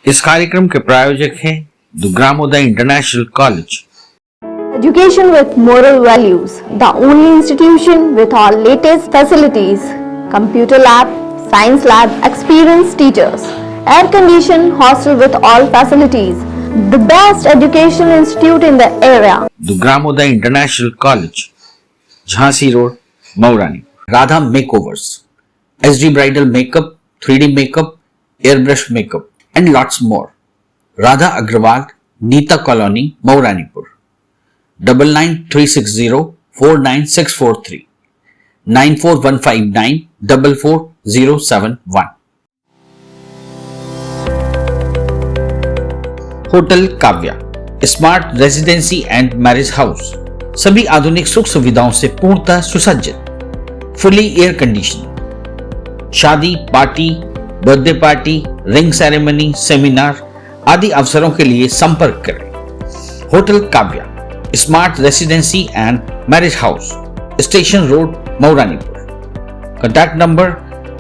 इस कार्यक्रम के प्रायोजक हैं Dugramoday international college. Education with moral values, the only institution with all latest facilities, computer lab, science lab, experienced teachers, air-conditioned hostel with all facilities, the best education institute in the area. Dugramoday international college, Jhansi road, Maurani. Radha makeovers, SD bridal makeup, 3D makeup, airbrush makeup and lots more. Radha Agrawal, Neeta Colony, Mauranipur. 9936049643 94159 hotel Kavya, smart residency and marriage house, सभी आधुनिक सुख सुविधाओं से पूर्णतः सुसज्जित, fully air condition. शादी, party, birthday party, ring ceremony, seminar आदि अवसरों के लिए संपर्क करें। Hotel Kavya, smart residency and marriage house, station road, Mauranipur. Contact number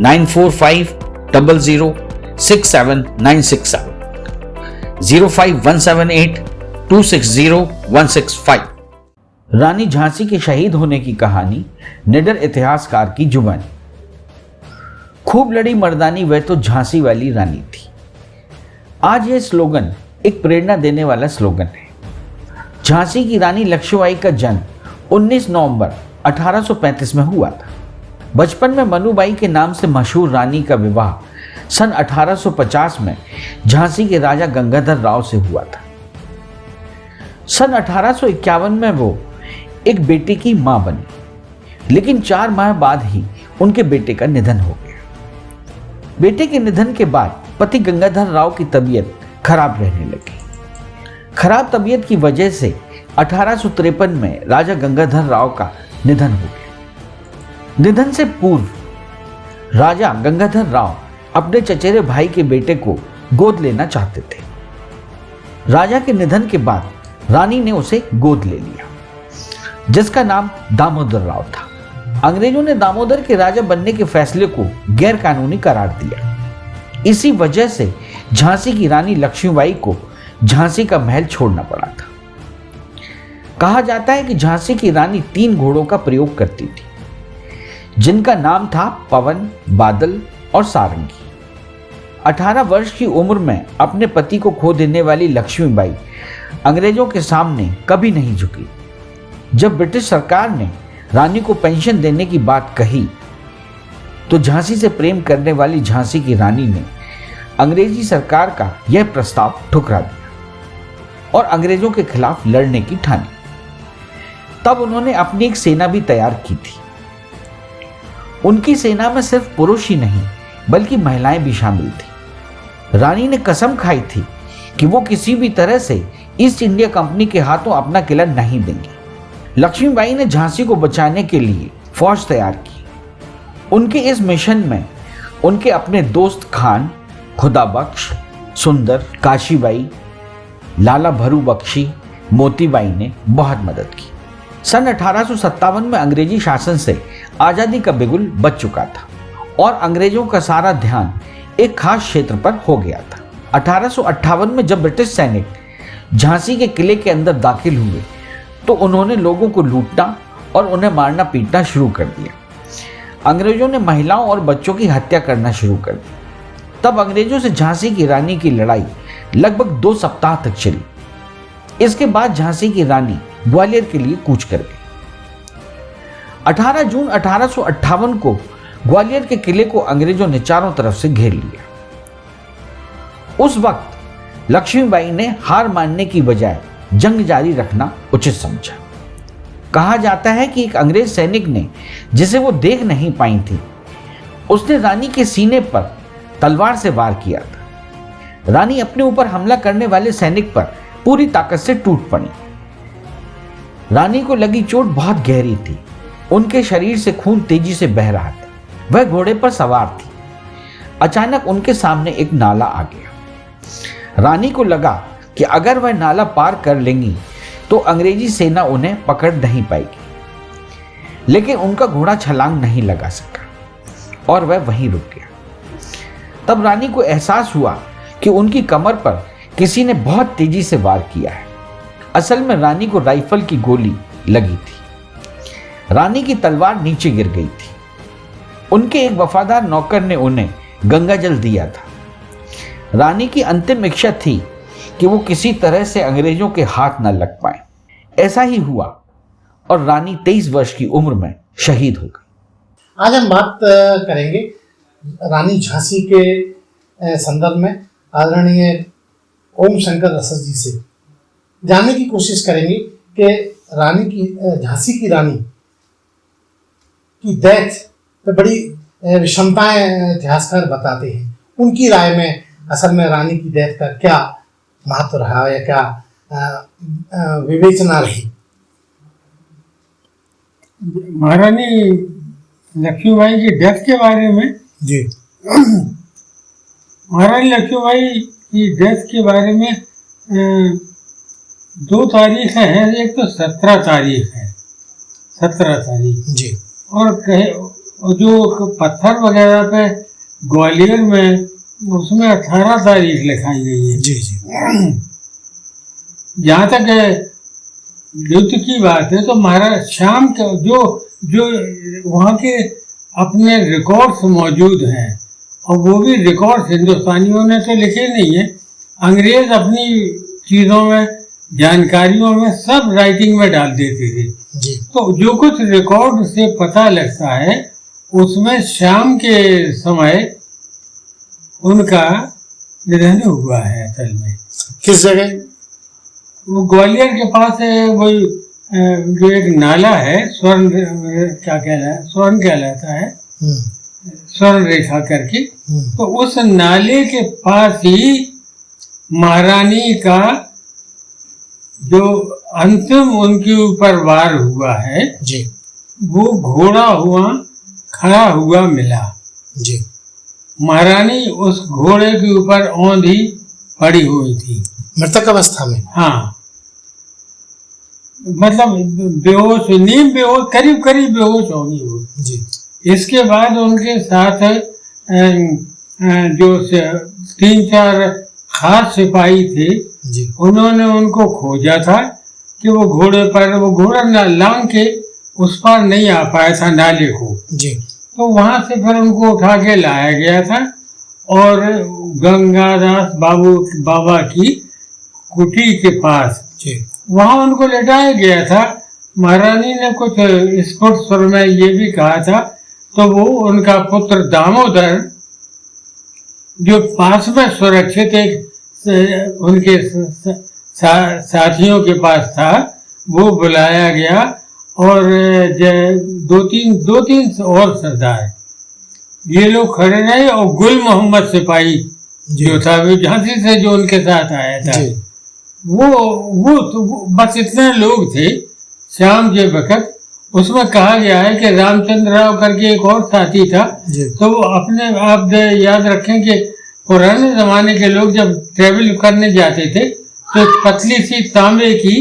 9450067967 05178260165। रानी झांसी के शहीद होने की कहानी निडर इतिहासकार की जुबानी। खूब लड़ी मर्दानी वह तो झांसी वाली रानी थी। आज यह स्लोगन एक प्रेरणा देने वाला स्लोगन है। झांसी की रानी लक्ष्मीबाई का जन्म 19 नवंबर 1835 में हुआ था। बचपन में मनुबाई के नाम से मशहूर रानी का विवाह सन 1850 में झांसी के राजा गंगाधर राव से हुआ था। सन 1851 में वो एक बेटे की मां बनी, लेकिन 4 माह बाद ही उनके बेटे का निधन हो गया। बेटे के निधन के बाद पति गंगाधर राव की तबीयत खराब रहने लगी। खराब तबीयत की वजह से 1853 में राजा गंगाधर राव का निधन हो गया। निधन से पूर्व राजा गंगाधर राव अपने चचेरे भाई के बेटे को गोद लेना चाहते थे। राजा के निधन के बाद रानी ने उसे गोद ले लिया, जिसका नाम दामोदर राव था। अंग्रेजों ने दामोदर के राजा बनने के फैसले को गैर कानूनी करार दिया। इसी वजह से झांसी की रानी लक्ष्मीबाई को झांसी का महल छोड़ना पड़ा था। कहा जाता है कि झांसी की रानी 3 घोड़ों का प्रयोग करती थी, जिनका नाम था पवन, बादल और सारंगी। 18 वर्ष की उम्र में अपने पति को खो देने वाली लक्ष्मीबाई अंग्रेजों के सामने कभी नहीं झुकी। जब ब्रिटिश सरकार ने रानी को पेंशन देने की बात कही तो झांसी से प्रेम करने वाली झांसी की रानी ने अंग्रेजी सरकार का यह प्रस्ताव ठुकरा दिया और अंग्रेजों के खिलाफ लड़ने की ठानी। तब उन्होंने अपनी एक सेना भी तैयार की थी। उनकी सेना में सिर्फ पुरुष ही नहीं बल्कि महिलाएं भी शामिल थी। रानी ने कसम खाई थी कि वो किसी भी तरह से ईस्ट इंडिया कंपनी के हाथों अपना किला नहीं देंगे। लक्ष्मीबाई ने झांसी को बचाने के लिए फौज तैयार की। उनके इस मिशन में उनके अपने दोस्त खान, खुदाबख्श, सुंदर, काशीबाई, लाला भरू बख्शी, मोतीबाई ने बहुत मदद की। सन 1857 में अंग्रेजी शासन से आज़ादी का बिगुल बज चुका था और अंग्रेजों का सारा ध्यान एक खास क्षेत्र पर हो गया था। 1858 में जब ब्रिटिश सैनिक झांसी के किले के अंदर दाखिल हुए तो उन्होंने लोगों को लूटना और उन्हें मारना पीटना शुरू कर दिया। अंग्रेजों ने महिलाओं और बच्चों की हत्या करना शुरू कर दी। तब अंग्रेजों से झांसी की रानी की लड़ाई लगभग 2 सप्ताह तक चली। इसके बाद झांसी की रानी ग्वालियर के लिए कूच कर गई। 18 जून 1858 को ग्वालियर के किले को अंग्रेजों ने चारों तरफ से घेर लिया। उस वक्त लक्ष्मीबाई ने हार मानने की बजाय जंग जारी रखना उचित समझा। कहा जाता है कि एक अंग्रेज सैनिक ने, जिसे वो देख नहीं पाई थी, उसने रानी के सीने पर तलवार से वार किया था। रानी अपने ऊपर हमला करने वाले सैनिक पर पूरी ताकत से टूट पड़ी। रानी को लगी चोट बहुत गहरी थी। उनके शरीर से खून तेजी से बह रहा था। वह घोड़े पर सवार थी। अचानक उनके सामने एक नाला आ गया। रानी को लगा कि अगर वह नाला पार कर लेंगी तो अंग्रेजी सेना उन्हें पकड़ नहीं पाएगी, लेकिन उनका घोड़ा छलांग नहीं लगा सका और वह वहीं रुक गया। तब रानी को एहसास हुआ कि उनकी कमर पर किसी ने बहुत तेजी से वार किया है। असल में रानी को राइफल की गोली लगी थी। रानी की तलवार नीचे गिर गई थी। उनके एक वफादार नौकर ने उन्हें गंगाजल दिया था। रानी की अंतिम इच्छा थी कि वो किसी तरह से अंग्रेजों के हाथ न लग पाए। ऐसा ही हुआ और रानी 23 वर्ष की उम्र में शहीद हो गई। आज हम बात करेंगे रानी झांसी के संदर्भ में आदरणीय ओम शंकर रसद जी से। जानने की कोशिश करेंगे कि रानी की झांसी की रानी की डेथ पे बड़ी विषमताएं इतिहासकार बताते हैं। उनकी राय में असल में रानी की डेथ का क्या महत्व रहा या क्या विवेचना रही? महारानी लक्ष्मीबाई की डेथ के बारे में जी, महारानी लक्ष्मीबाई की डेथ के बारे में 2 तारीखें हैं। एक तो 17 तारीख है, 17 तारीख जी, और जो पत्थर वगैरह पे ग्वालियर में उसमें 18 तारीख लिखाई गई है। जी, जी, जहाँ तक युद्ध की बात है तो महाराज शाम के जो वहाँ के अपने रिकॉर्ड्स मौजूद हैं, और वो भी रिकॉर्ड्स हिंदुस्तानियों ने तो लिखे नहीं है, अंग्रेज अपनी चीज़ों में, जानकारियों में सब राइटिंग में डाल देते थे। जी, तो जो कुछ रिकॉर्ड से पता लगता है उसमें शाम के समय उनका निधन हुआ है। असल में किस जगह? वो ग्वालियर के पास है, वही जो एक नाला है, स्वर्ण कहलाता है, स्वर्ण रेखा करके। तो उस नाले के पास ही महारानी का जो अंतिम उनके ऊपर वार हुआ है जी, वो घोड़ा हुआ खड़ा हुआ मिला। जी, महारानी उस घोड़े के ऊपर औंधी पड़ी हुई थी, मृतक अवस्था में। हाँ, मतलब बेहोश, नींद बेहोश, करीब करीब बेहोश होगी वो। जी, इसके बाद उनके साथ जो 3-4 खास सिपाही थे, जी, उन्होंने उनको खोजा था कि वो घोड़े पर, वो घोड़ा लांग के उस पार नहीं आ पाया था नाले को। जी, तो वहां से फिर उनको उठा के लाया गया था और गंगादास बाबा की कुटी के पास, जी, वहां उनको लेटाया गया था। महारानी ने कुछ स्फुट स्वर में ये भी कहा था, तो वो उनका पुत्र दामोदर जो पास में सुरक्षित एक उनके साथियों के पास था, वो बुलाया गया और 2-3 और सरदार ये लोग खड़े रहे, और गुल मोहम्मद सिपाही जो था, वो झांसी से जो उनके साथ आया था, वो बस इतने लोग थे शाम के वक्त। उसमें कहा गया है कि रामचंद्र राव करके एक और साथी था। तो वो अपने आप याद रखें कि पुराने जमाने के लोग जब ट्रेवल करने जाते थे तो पतली सी तांबे की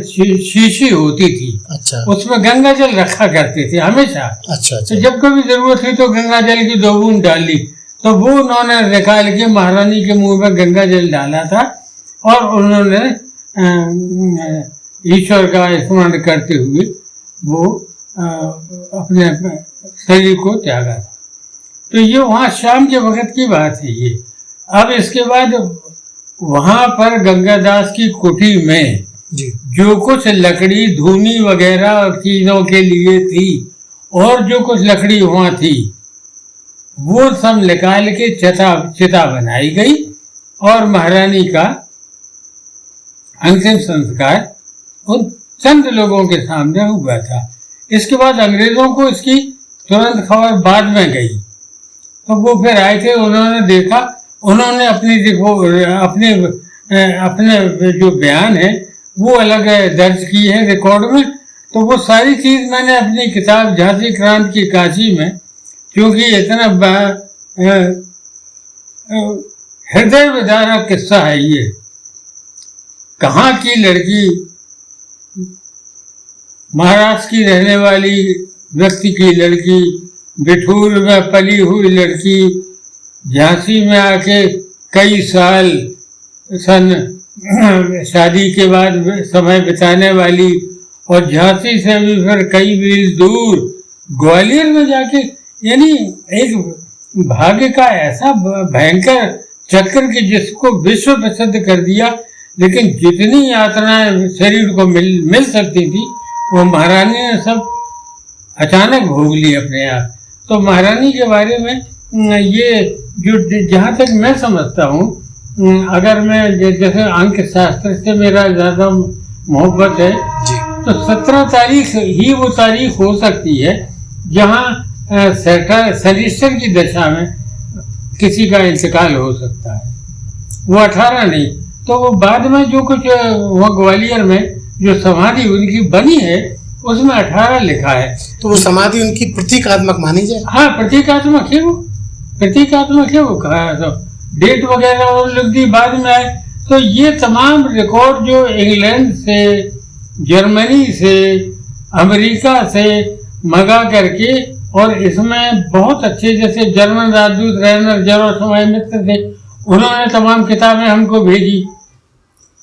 शीशी होती थी। अच्छा, उसमें गंगा जल रखा करते थे हमेशा। अच्छा, तो जब कभी जरूरत हुई तो गंगा जल की 2 बूंद डाली, तो वो उन्होंने निकाल के महारानी के मुंह में गंगा जल डाला था और उन्होंने ईश्वर का स्मरण करते हुए वो अपने शरीर को त्यागा था। तो ये वहाँ शाम के वक्त की बात है ये। अब इसके बाद वहाँ पर गंगादास की कुटी में जी, जो कुछ लकड़ी धूनी वगैरह चीजों के लिए थी और जो कुछ लकड़ी वहाँ थी वो सब निकाल के चिता बनाई गई और महारानी का अंतिम संस्कार उन चंद लोगों के सामने हुआ था। इसके बाद अंग्रेजों को इसकी तुरंत खबर बाद में गई, तो वो फिर आए थे, उन्होंने देखा, उन्होंने अपने जो बयान है वो अलग दर्ज की है रिकॉर्ड में। तो वो सारी चीज़ मैंने अपनी किताब झांसी क्रांति की काशी में, क्योंकि इतना हृदय विदारक किस्सा है ये। कहाँ की लड़की, महाराष्ट्र की रहने वाली व्यक्ति की लड़की, बिठूर में पली हुई लड़की, झांसी में आके कई साल शादी के बाद समय बिताने वाली, और झांसी से भी फिर कई मील दूर ग्वालियर में जाके, यानी एक भाग्य का ऐसा भयंकर चक्कर कि जिसको विश्व प्रसिद्ध कर दिया। लेकिन जितनी यातनाएं शरीर को मिल सकती थी वो महारानी ने सब अचानक भोग ली अपने आप। तो महारानी के बारे में ये जो जहाँ तक मैं समझता हूँ, अगर मैं जैसे अंक शास्त्र से मेरा ज़्यादा मोहब्बत है, तो 17 तारीख ही वो तारीख हो सकती है जहाँ सरिश्तर की दशा में किसी का इंतकाल हो सकता है। वो 18 नहीं, तो वो बाद में जो कुछ वो ग्वालियर में जो समाधि उनकी बनी है उसमें 18 लिखा है। तो वो समाधि उनकी प्रतीकात्मक मानी जाए? हाँ, प्रतीकात्मक है वो, प्रतीकात्मक है वो। कहा तो डेट वगैरह और लिख दी बाद में आए। तो ये तमाम रिकॉर्ड जो इंग्लैंड से, जर्मनी से, अमेरिका से मंगा करके, और इसमें बहुत अच्छे जैसे जर्मन राजदूत रेनर जेरोसमाय मित्र थे, उन्होंने तमाम किताबें हमको भेजी।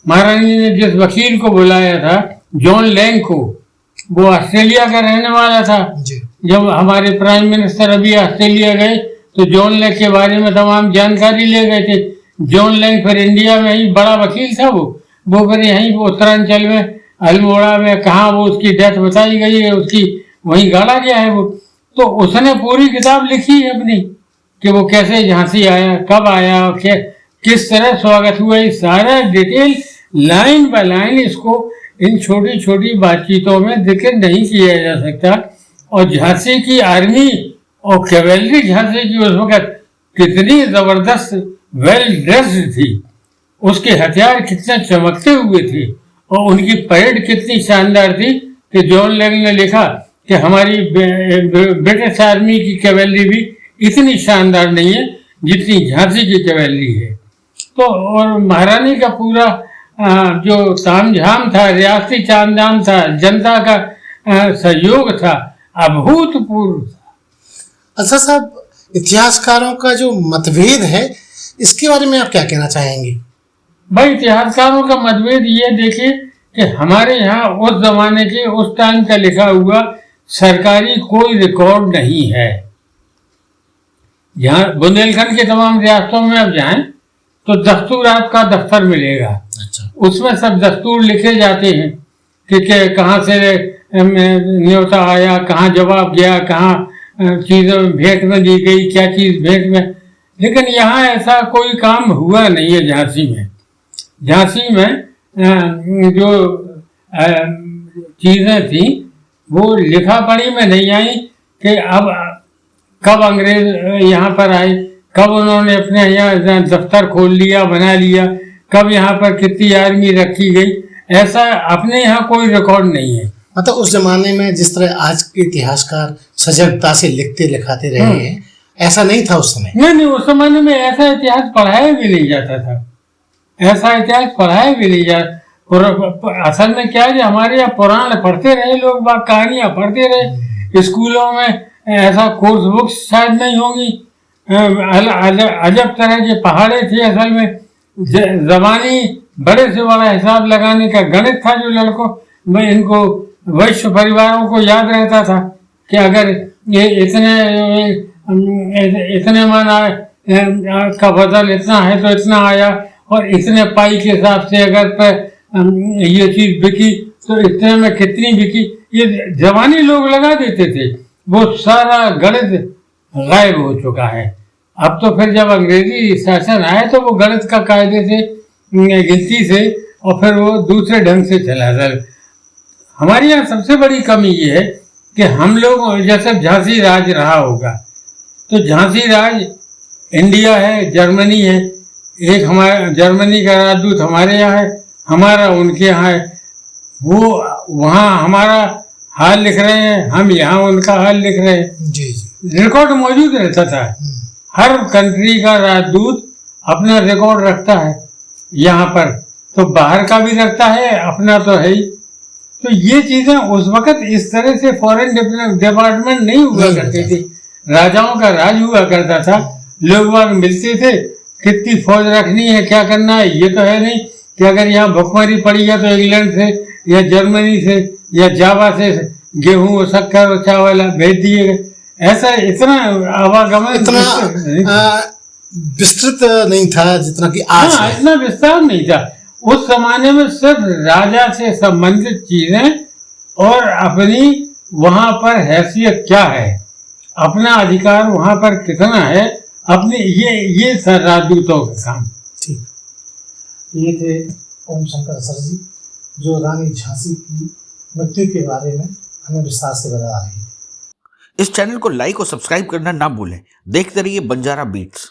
महारानी ने जिस वकील को बुलाया था, जॉन लैंग को, वो ऑस्ट्रेलिया का रहने वाला था। जब हमारे प्राइम मिनिस्टर अभी ऑस्ट्रेलिया गए तो जॉन लैंग के बारे में तमाम जानकारी ले गए थे। जॉन लैंग फिर इंडिया में ही बड़ा वकील था। वो फिर यहीं उत्तरांचल में अल्मोड़ा में, कहाँ वो उसकी डेथ बताई गई है, उसकी वहीं गाड़ा गया है वो। तो उसने पूरी किताब लिखी है अपनी कि वो कैसे झांसी आया, कब आया, किस तरह स्वागत हुआ, ये सारा डिटेल लाइन बाय लाइन इसको इन छोटी छोटी बातचीतों में जिक्र नहीं किया जा सकता। और झांसी की आर्मी और कैवेलरी झांसी की उस वक्त कितनी जबरदस्त वेल ड्रेस्ड थी, उसके हथियार कितने चमकते हुए थे, और उनकी परेड कितनी शानदार थी कि जॉन लैंग ने लिखा कि हमारी ब्रिटिश आर्मी की कैवेलरी भी इतनी शानदार नहीं है जितनी झांसी की कैवेलरी है। तो और महारानी का पूरा जो तामझाम था, रियासती तामझाम था, जनता का सहयोग था, अभूतपूर्व था। अच्छा साहब, इतिहासकारों का जो मतभेद है इसके बारे में आप क्या कहना चाहेंगे? भाई, इतिहासकारों का मतभेद ये देखिए कि हमारे यहाँ उस जमाने के उस टाइम का लिखा हुआ सरकारी कोई रिकॉर्ड नहीं है। यहाँ बुंदेलखंड के तमाम रियासतों में अब जाएं तो दस्तूरात का दफ्तर मिलेगा। अच्छा। उसमें सब दस्तूर लिखे जाते हैं कि कहाँ से न्योता आया, कहाँ जवाब गया, कहाँ चीज़ें भेंट में दी गई, क्या चीज़ भेंट में। लेकिन यहाँ ऐसा कोई काम हुआ नहीं है झांसी में। झांसी में जो चीज़ें थी वो लिखा पढ़ी में नहीं आई कि अब कब अंग्रेज यहाँ पर आए, कब उन्होंने अपने यहाँ दफ्तर खोल लिया, बना लिया, कब यहाँ पर कितनी आर्मी रखी गई, ऐसा अपने यहाँ कोई रिकॉर्ड नहीं है। मतलब उस जमाने में जिस तरह आज के इतिहासकार सजगता से लिखते लिखाते रहे हैं, ऐसा नहीं था उस समय। नहीं, उस जमाने में ऐसा इतिहास पढ़ाया भी नहीं जाता था, ऐसा इतिहास पढ़ाया भी नहीं जाता। असल में क्या है, हमारे यहाँ पुराण पढ़ते रहे लोग, बात कहानियाँ पढ़ते रहे। स्कूलों में ऐसा कोर्स बुक्स शायद नहीं होंगी। अजब तरह के पहाड़े थे असल में। जबानी बड़े से बड़ा हिसाब लगाने का गणित था जो लड़कों में, इनको वैश्य परिवारों को याद रहता था कि अगर ये इतने मन का बदल इतना है तो इतना आया, और इतने पाई के हिसाब से अगर ये चीज बिकी तो इतने में कितनी बिकी, ये जवानी लोग लगा देते थे। वो सारा गणित गायब हो चुका है। अब तो फिर जब अंग्रेजी शासन आया तो वो गणित का कायदे से, गिनती से, और फिर वो दूसरे ढंग से चला। सर, हमारे यहाँ सबसे बड़ी कमी ये है कि हम लोग, जैसे झांसी राज रहा होगा तो झांसी राज इंडिया है, जर्मनी है, एक हमारा जर्मनी का राजदूत हमारे यहाँ है, हमारा उनके यहाँ है। वो वहाँ हमारा हाल लिख रहे हैं, हम यहाँ उनका हाल लिख रहे हैं। जी जी। रिकॉर्ड मौजूद रहता था। हर कंट्री का राजदूत अपना रिकॉर्ड रखता है यहाँ पर, तो बाहर का भी रखता है, अपना तो है ही। तो ये चीजें उस वक्त इस तरह से फॉरेन डिपार्टमेंट नहीं हुआ करती थी। राजाओं का राज हुआ करता था, लोग वहाँ मिलते थे, कितनी फौज रखनी है, क्या करना है, ये तो है नहीं कि अगर यहाँ भुखमरी पड़ी है तो इंग्लैंड से या जर्मनी से या जावा से गेहूं शक्कर और चावल भेज दिए गए। ऐसा इतना आवागमन इतना विस्तृत नहीं था जितना कि आज हाँ, है। इतना विस्तार नहीं था। उस जमाने में सिर्फ राजा से संबंधित चीजें और अपनी वहां पर हैसियत क्या है, अपना अधिकार वहां पर कितना है, अपने ये था राजदूतों का काम। ठीक, ये थे ओम शंकर सर जी जो रानी झांसी की मृत्यु के बारे में हमें विस्तार से बता रहे हैं। इस चैनल को लाइक और सब्सक्राइब करना ना भूलें। देखते रहिए बंजारा बीट्स।